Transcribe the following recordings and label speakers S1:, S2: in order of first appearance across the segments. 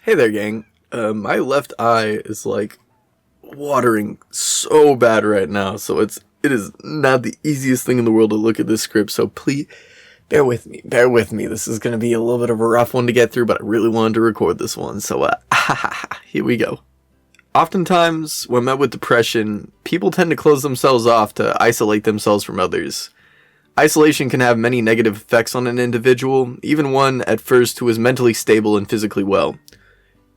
S1: Hey there, gang. My left eye is like watering so bad right now, so it is not the easiest thing in the world to look at this script. So please bear with me. Bear with me. This is gonna be a little bit of a rough one to get through, but I really wanted to record this one. So here we go. Oftentimes, when met with depression, people tend to close themselves off to isolate themselves from others. Isolation can have many negative effects on an individual, even one at first who is mentally stable and physically well.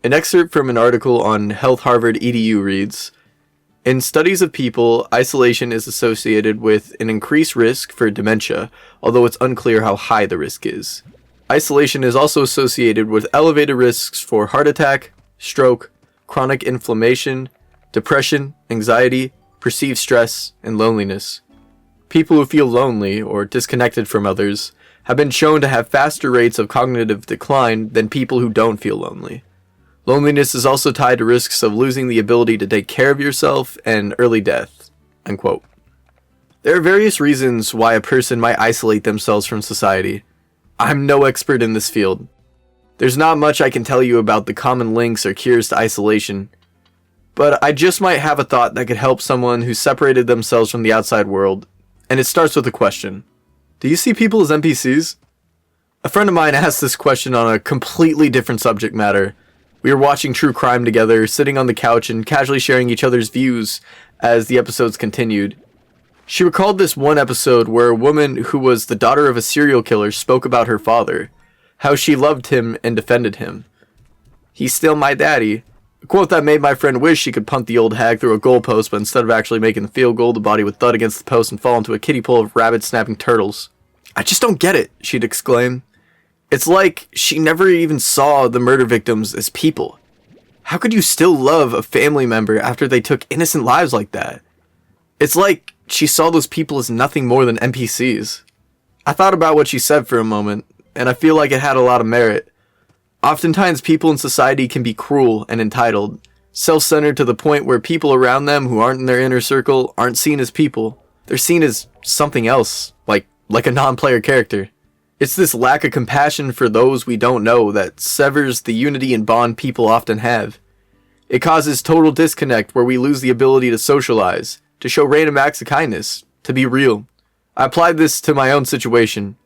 S1: An excerpt from an article on Health Harvard EDU reads, "In studies of people, isolation is associated with an increased risk for dementia, although it's unclear how high the risk is. Isolation is also associated with elevated risks for heart attack, stroke, chronic inflammation, depression, anxiety, perceived stress, and loneliness. People who feel lonely or disconnected from others have been shown to have faster rates of cognitive decline than people who don't feel lonely. Loneliness is also tied to risks of losing the ability to take care of yourself and early death." Unquote. There are various reasons why a person might isolate themselves from society. I'm no expert in this field. There's not much I can tell you about the common links or cures to isolation, but I just might have a thought that could help someone who separated themselves from the outside world, and it starts with a question. Do you see people as NPCs? A friend of mine asked this question on a completely different subject matter. We were watching true crime together, sitting on the couch and casually sharing each other's views as the episodes continued. She recalled this one episode where a woman who was the daughter of a serial killer spoke about her father, how she loved him and defended him. "He's still my daddy," a quote that made my friend wish she could punt the old hag through a goalpost, but instead of actually making the field goal, the body would thud against the post and fall into a kiddie pool of rabid snapping turtles. "I just don't get it," she'd exclaim. "It's like she never even saw the murder victims as people. How could you still love a family member after they took innocent lives like that? It's like she saw those people as nothing more than NPCs." I thought about what she said for a moment, and I feel like it had a lot of merit. Oftentimes people in society can be cruel and entitled, self-centered to the point where people around them who aren't in their inner circle aren't seen as people. They're seen as something else, like a non-player character. It's this lack of compassion for those we don't know that severs the unity and bond people often have. It causes total disconnect where we lose the ability to socialize, to show random acts of kindness, to be real. I applied this to my own situation.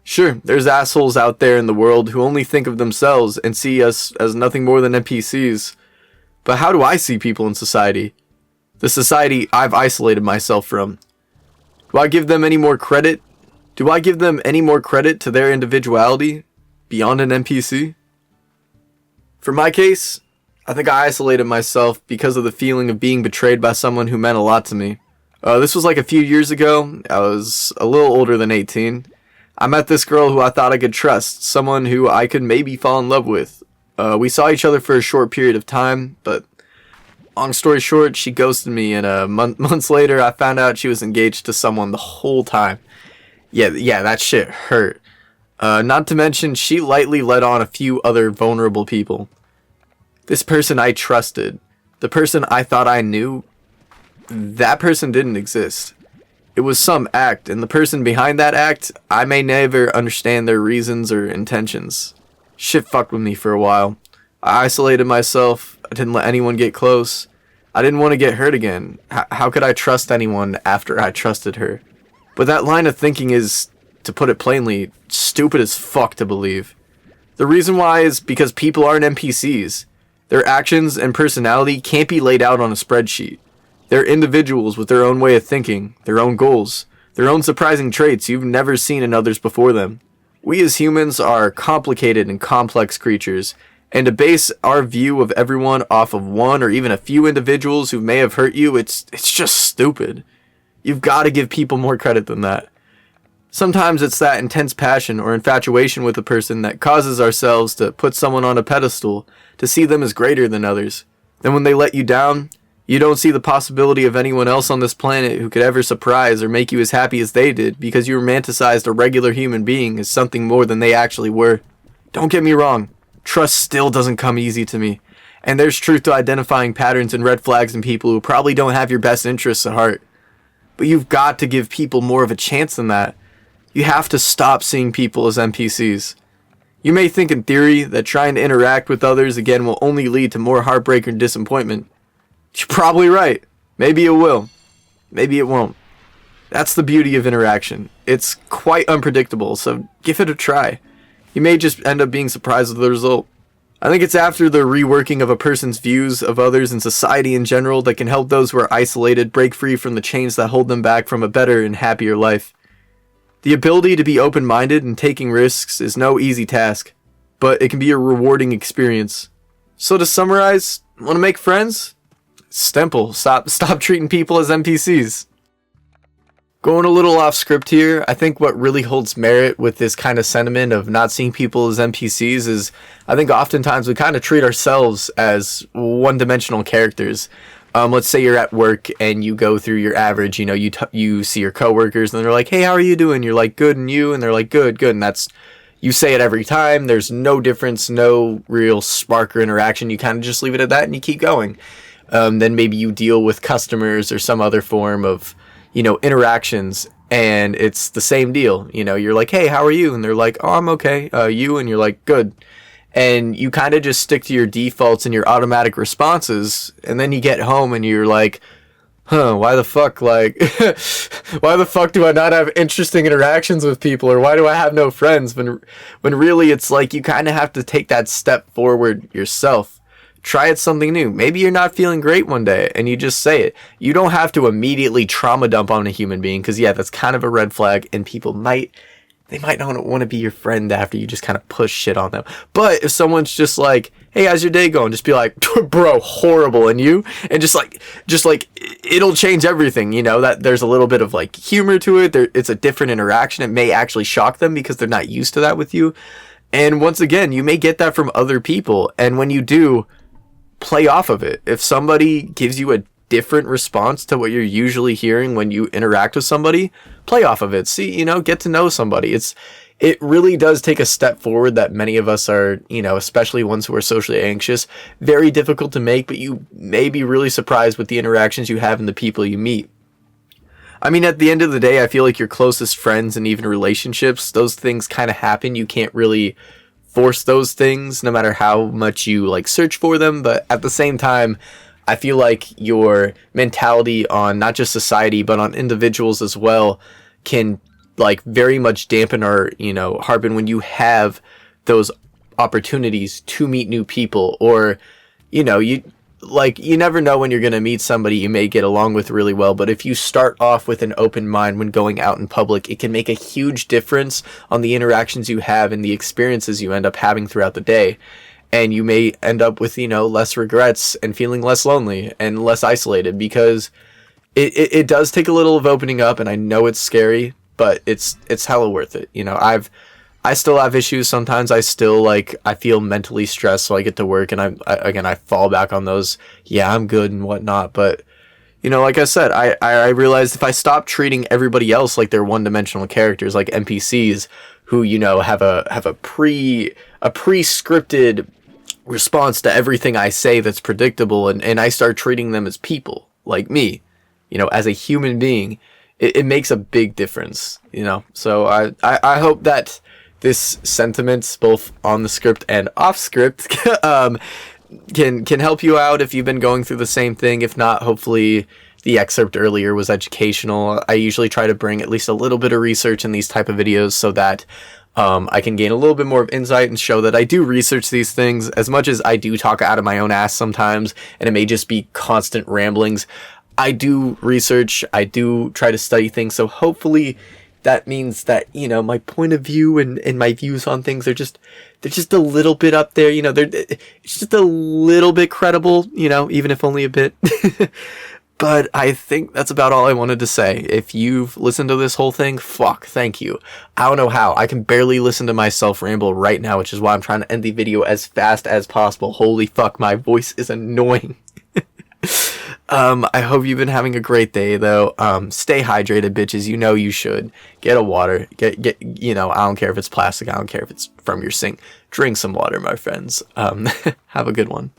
S1: Sure, there's assholes out there in the world who only think of themselves and see us as nothing more than NPCs. But how do I see people in society? The society I've isolated myself from. Do I give them any more credit? Do I give them any more credit to their individuality beyond an NPC? For my case, I think I isolated myself because of the feeling of being betrayed by someone who meant a lot to me. This was like a few years ago. I was a little older than 18. I met this girl who I thought I could trust, someone who I could maybe fall in love with. We saw each other for a short period of time, but long story short, she ghosted me, and months later I found out she was engaged to someone the whole time. Yeah, that shit hurt. Not to mention, she lightly led on a few other vulnerable people. This person I trusted, the person I thought I knew, that person didn't exist. It was some act, and the person behind that act, I may never understand their reasons or intentions. Shit fucked with me for a while. I isolated myself. I didn't let anyone get close. I didn't want to get hurt again. How could I trust anyone after I trusted her? But that line of thinking is, to put it plainly, stupid as fuck to believe. The reason why is because people aren't NPCs. Their actions and personality can't be laid out on a spreadsheet. They're individuals with their own way of thinking, their own goals, their own surprising traits you've never seen in others before them. We as humans are complicated and complex creatures, and to base our view of everyone off of one or even a few individuals who may have hurt you, it's just stupid. You've got to give people more credit than that. Sometimes it's that intense passion or infatuation with a person that causes ourselves to put someone on a pedestal, to see them as greater than others. Then when they let you down, you don't see the possibility of anyone else on this planet who could ever surprise or make you as happy as they did because you romanticized a regular human being as something more than they actually were. Don't get me wrong, trust still doesn't come easy to me, and there's truth to identifying patterns and red flags in people who probably don't have your best interests at heart. But you've got to give people more of a chance than that. You have to stop seeing people as NPCs. You may think in theory that trying to interact with others again will only lead to more heartbreak and disappointment. You're probably right. Maybe it will. Maybe it won't. That's the beauty of interaction. It's quite unpredictable, so give it a try. You may just end up being surprised with the result. I think it's after the reworking of a person's views of others and society in general that can help those who are isolated break free from the chains that hold them back from a better and happier life. The ability to be open-minded and taking risks is no easy task, but it can be a rewarding experience. So to summarize, want to make friends? Simple. Stop treating people as NPCs. Going a little off script here, I think what really holds merit with this kind of sentiment of not seeing people as NPCs is I think oftentimes we kind of treat ourselves as one-dimensional characters. Let's say you're at work and you go through your average, you see your coworkers and they're like, hey, how are you doing? You're like, good, and you? And they're like, good. And that's, you say it every time. There's no difference, no real spark or interaction. You kind of just leave it at that and you keep going. Then maybe you deal with customers or some other form of, interactions, and it's the same deal. You're like, hey, how are you? And they're like, oh, I'm okay. You? And you're like, good. And you kind of just stick to your defaults and your automatic responses, and then you get home and you're like, why the fuck, why the fuck do I not have interesting interactions with people, or why do I have no friends? When really it's like you kind of have to take that step forward yourself. Try it something new. Maybe you're not feeling great one day and you just say it. You don't have to immediately trauma dump on a human being, because that's kind of a red flag, and people might not want to be your friend after you just kind of push shit on them. But if someone's just like, hey, how's your day going? Just be like, bro, horrible. And you? And just like it'll change everything, that there's a little bit of like humor to it. It's a different interaction. It may actually shock them because they're not used to that with you. And once again, you may get that from other people. And when you do, play off of it. If somebody gives you a different response to what you're usually hearing when you interact with somebody, play off of it. See, get to know somebody. It really does take a step forward that many of us are, especially ones who are socially anxious, very difficult to make, but you may be really surprised with the interactions you have and the people you meet. I mean, at the end of the day, I feel like your closest friends and even relationships, those things kind of happen. You can't really force those things no matter how much you search for them, but at the same time, I feel like your mentality on not just society but on individuals as well can very much dampen or harpen when you have those opportunities to meet new people, or you never know when you're going to meet somebody you may get along with really well, but if you start off with an open mind when going out in public, it can make a huge difference on the interactions you have and the experiences you end up having throughout the day. And you may end up with, less regrets and feeling less lonely and less isolated, because it does take a little of opening up, and I know it's scary, but it's hella worth it. I still have issues sometimes. I still I feel mentally stressed, so I get to work and I fall back on those, yeah, I'm good and whatnot. But like I said, I realized if I stop treating everybody else like they're one-dimensional characters, like NPCs who have a pre-scripted response to everything I say that's predictable, and I start treating them as people like me, as a human being, it makes a big difference. So I hope that this sentiment, both on the script and off script, can help you out if you've been going through the same thing. If not, hopefully the excerpt earlier was educational. I usually try to bring at least a little bit of research in these type of videos so that I can gain a little bit more of insight and show that I do research these things. As much as I do talk out of my own ass sometimes, and it may just be constant ramblings, I do research, I do try to study things, so hopefully that means that, my point of view and my views on things they're just a little bit up there, it's just a little bit credible, even if only a bit. But I think that's about all I wanted to say. If you've listened to this whole thing, thank you. I don't know how. I can barely listen to myself ramble right now, which is why I'm trying to end the video as fast as possible. Holy fuck, my voice is annoying. I hope you've been having a great day, though. Stay hydrated, bitches. You should. Get a water. Get, I don't care if it's plastic. I don't care if it's from your sink. Drink some water, my friends. Have a good one.